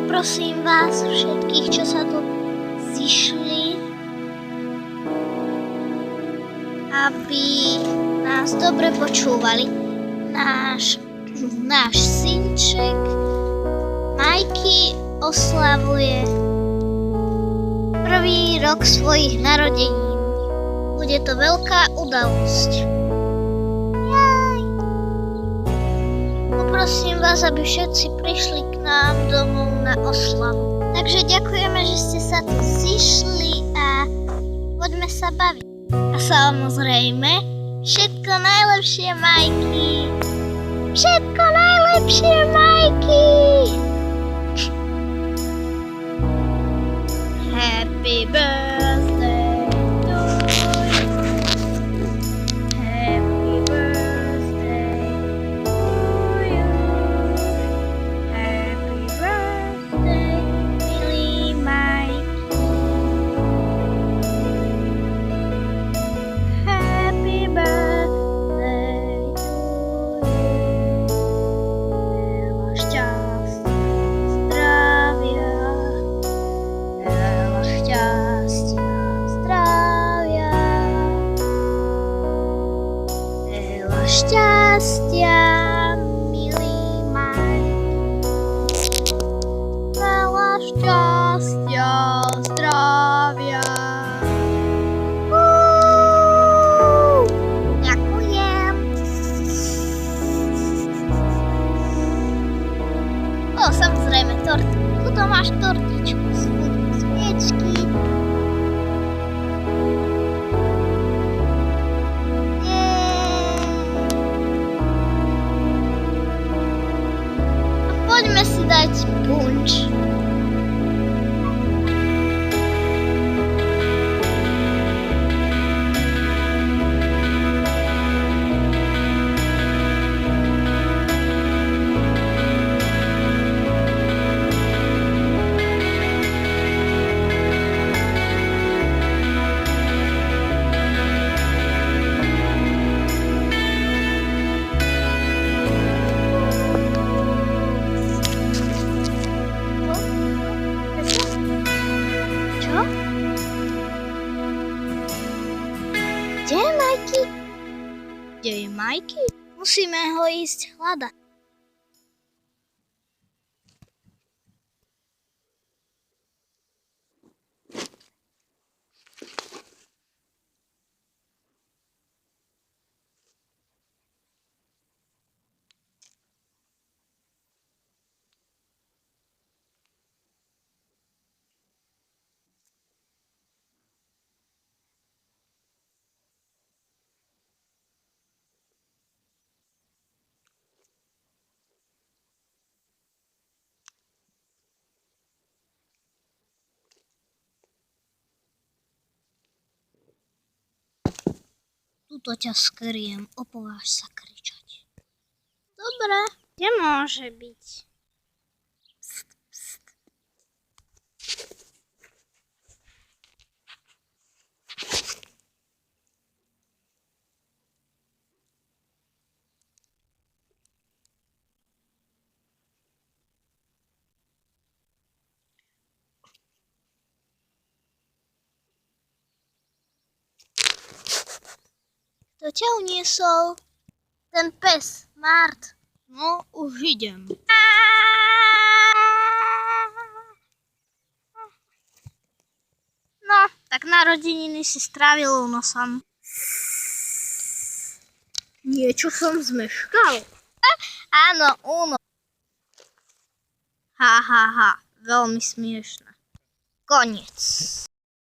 Poprosím vás všetkých, čo sa tu zišli, aby nás dobre počúvali. Náš synček Majky oslavuje prvý rok svojich narodenín. Bude to veľká udalosť. Jaj. Poprosím vás, aby všetci prišli k nám domov na oslavu. Takže ďakujeme, že ste sa tu zišli a poďme sa baviť. A samozrejme, všetko najlepšie, Majky. Všetko najlepšie, Majky. Happy birthday to you. Happy birthday to you. Happy birthday, milý Majky. Happy birthday to you. Veľa šťastia, zdravia. Veľa šťastia, zdravia. Veľa šťastia, milý Majky. Veľa šťastia, zdravia. Ďakujem. Samozrejme tort. Tuto máš tortičku, sviečky. A poďme si dať punč. Kde je Majky? Kde je Majky? Musíme ho ísť hľadať. Tuto ťa skriem, opováž sa kričať. Dobre, kde môže byť? Pst, pst. Kto ťa uniesol? Ten pes, Mart. No, už idem. No, tak narodeniny si strávil nosom. Niečo som zmeškal. Áno, únos. Ha, veľmi smiešne. Koniec.